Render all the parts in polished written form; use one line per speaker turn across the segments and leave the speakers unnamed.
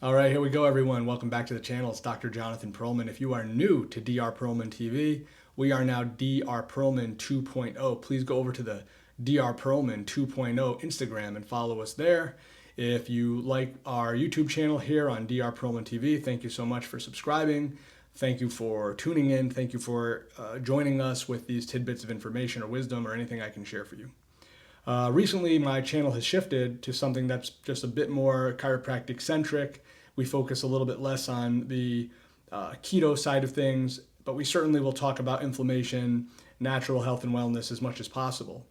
All right, here we go, everyone. Welcome back to the channel. It's Dr. Jonathan Pearlman. If you are new to Dr. Pearlman TV, we are now Dr. Pearlman 2.0. Please go over to the Dr. Pearlman 2.0 Instagram and follow us there. If you like our YouTube channel here on Dr. Pearlman TV, thank you so much for subscribing. Thank you for tuning in. Thank you for joining us with these tidbits of information or wisdom or anything I can share for you. Recently, my channel has shifted to something that's just a bit more chiropractic centric. We focus a little bit less on the keto side of things, but we certainly will talk about inflammation, natural health and wellness as much as possible.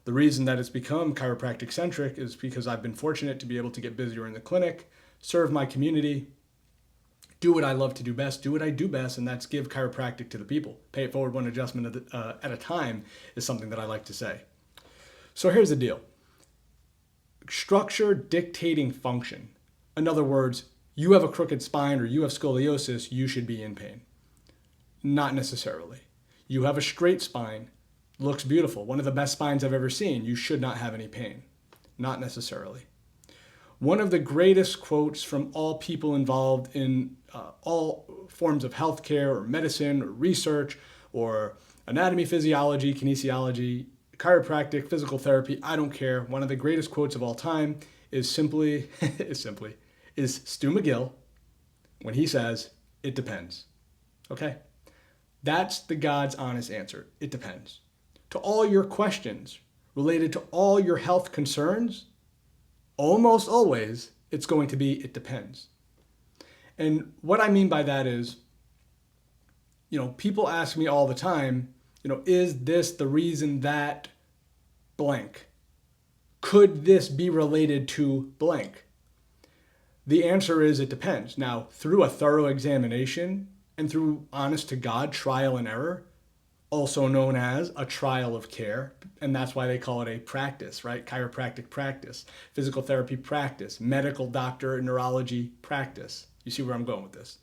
The reason that it's become chiropractic centric is because I've been fortunate to be able to get busier in the clinic, serve my community, do what I love to do best, do what I do best, and that's give chiropractic to the people. Pay it forward one adjustment at a time is something that I like to say. So here's the deal. Structure dictating function. In other words, you have a crooked spine or you have scoliosis, you should be in pain. Not necessarily. You have a straight spine, looks beautiful, one of the best spines I've ever seen, you should not have any pain. Not necessarily. One of the greatest quotes from all people involved in all forms of healthcare or medicine or research or anatomy, physiology, kinesiology, chiropractic, physical therapy, I don't care. One of the greatest quotes of all time is Stu McGill when he says, "It depends." Okay? That's the God's honest answer. It depends. To all your questions related to all your health concerns, almost always it's going to be, it depends. And what I mean by that is, people ask me all the time, is this the reason that blank? Could this be related to blank? The answer is it depends. Now, through a thorough examination and through honest to God trial and error, also known as a trial of care, and that's why they call it a practice, right? Chiropractic practice, physical therapy practice, medical doctor, neurology practice. You see where I'm going with this?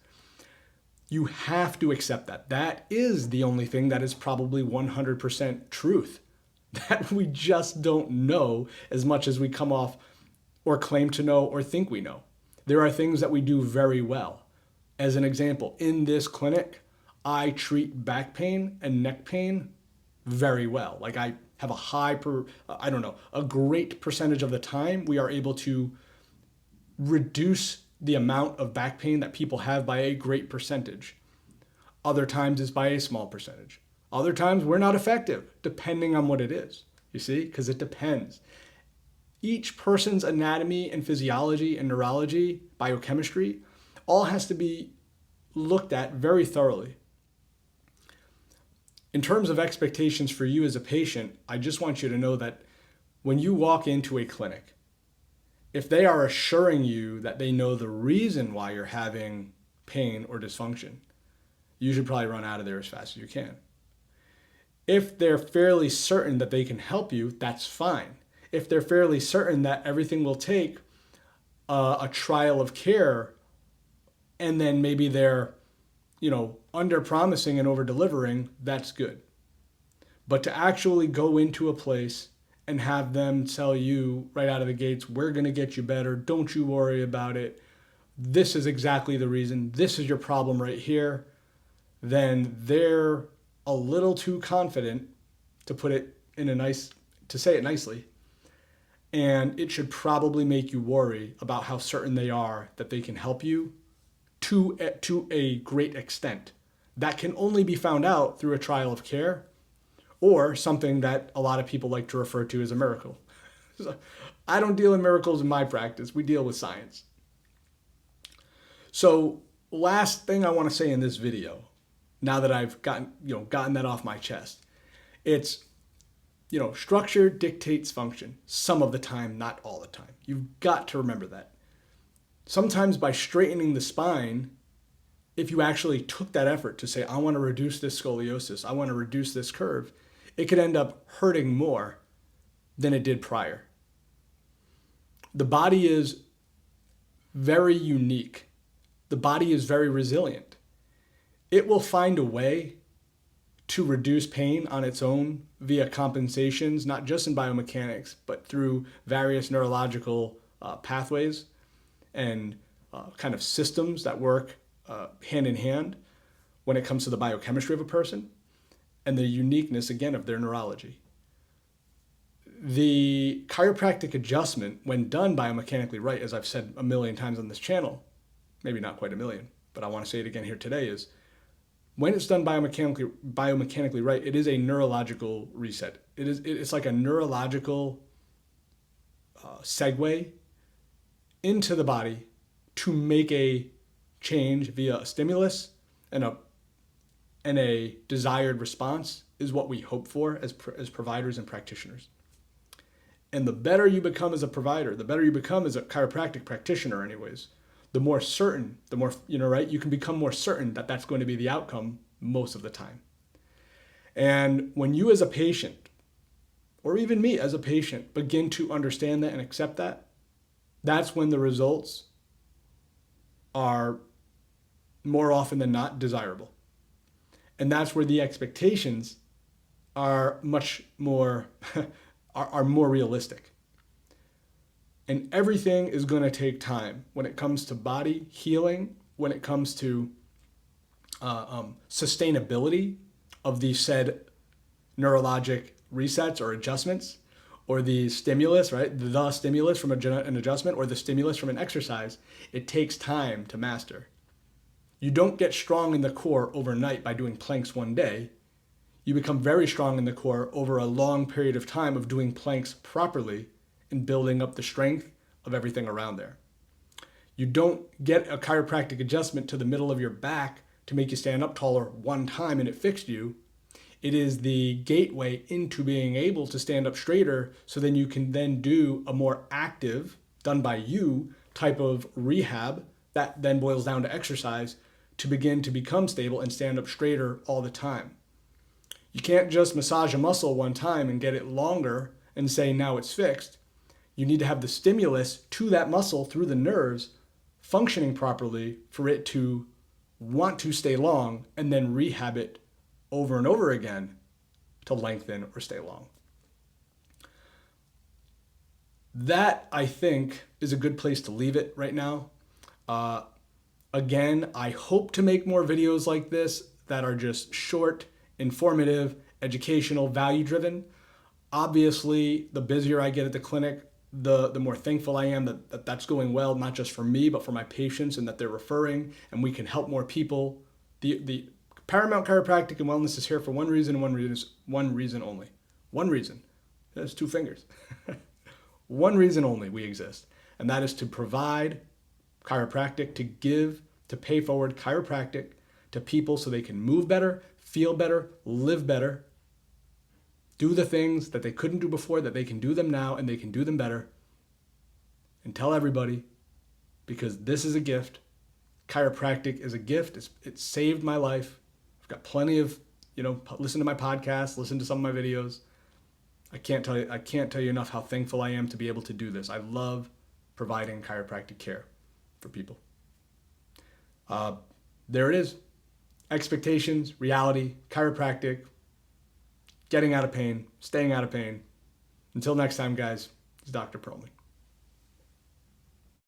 You have to accept that. That is the only thing that is probably 100% truth, that we just don't know as much as we come off or claim to know or think we know. There are things that we do very well. As an example, in this clinic, I treat back pain and neck pain very well. Like I have a great percentage of the time we are able to reduce the amount of back pain that people have by a great percentage. Other times it's by a small percentage. Other times we're not effective, depending on what it is. You see, because it depends. Each person's anatomy and physiology and neurology, biochemistry, all has to be looked at very thoroughly. In terms of expectations for you as a patient, I just want you to know that when you walk into a clinic, if they are assuring you that they know the reason why you're having pain or dysfunction, you should probably run out of there as fast as you can. If they're fairly certain that they can help you, that's fine. If they're fairly certain that everything will take a trial of care and then maybe they're, under promising and over delivering, that's good. But to actually go into a place and have them tell you right out of the gates, we're going to get you better, don't you worry about it, this is exactly the reason, this is your problem right here, then they're a little too confident, to say it nicely, and it should probably make you worry about how certain they are that they can help you to a great extent. That can only be found out through a trial of care or something that a lot of people like to refer to as a miracle. So, I don't deal in miracles in my practice. We deal with science. So last thing I want to say in this video, now that I've gotten that off my chest, it's, structure dictates function some of the time, not all the time. You've got to remember that. Sometimes by straightening the spine, if you actually took that effort to say, I want to reduce this scoliosis, I want to reduce this curve, it could end up hurting more than it did prior. The body is very unique. The body is very resilient. It will find a way to reduce pain on its own via compensations, not just in biomechanics, but through various neurological pathways and kind of systems that work hand in hand when it comes to the biochemistry of a person and the uniqueness, again, of their neurology. The chiropractic adjustment, when done biomechanically right, as I've said a million times on this channel, maybe not quite a million, but I want to say it again here today, is when it's done biomechanically right, it is a neurological reset. It's like a neurological segue into the body to make a change via a stimulus, and a desired response is what we hope for as providers and practitioners. And the better you become as a provider, the better you become as a chiropractic practitioner anyways, the more certain, the more, right, you can become more certain that that's going to be the outcome most of the time. And when you as a patient, or even me as a patient, begin to understand that and accept that, that's when the results are more often than not desirable. And that's where the expectations are much more are more realistic. And everything is going to take time when it comes to body healing, when it comes to sustainability of the said neurologic resets or adjustments, or the stimulus, right? The stimulus from an adjustment, or the stimulus from an exercise. It takes time to master. You don't get strong in the core overnight by doing planks one day. You become very strong in the core over a long period of time of doing planks properly and building up the strength of everything around there. You don't get a chiropractic adjustment to the middle of your back to make you stand up taller one time and it fixed you. It is the gateway into being able to stand up straighter, so then you can then do a more active, done by you, type of rehab that then boils down to exercise to begin to become stable and stand up straighter all the time. You can't just massage a muscle one time and get it longer and say now it's fixed. You need to have the stimulus to that muscle through the nerves functioning properly for it to want to stay long, and then rehab it over and over again to lengthen or stay long. That, I think, is a good place to leave it right now. Again, I hope to make more videos like this that are just short, informative, educational, value-driven. Obviously, the busier I get at the clinic, the more thankful I am that that's going well, not just for me, but for my patients, and that they're referring, and we can help more people. The Paramount Chiropractic and Wellness is here for one reason only. One reason. That's two fingers. One reason only we exist, and that is to provide chiropractic, to pay forward chiropractic to people so they can move better, feel better, live better, do the things that they couldn't do before, that they can do them now, and they can do them better. And tell everybody, because this is a gift. Chiropractic is a gift. It saved my life. I've got plenty of, listen to my podcast, listen to some of my videos. I can't tell you enough how thankful I am to be able to do this. I love providing chiropractic care for people. There it is. Expectations, reality, chiropractic, getting out of pain, staying out of pain. Until next time, guys, it's Dr. Pearlman.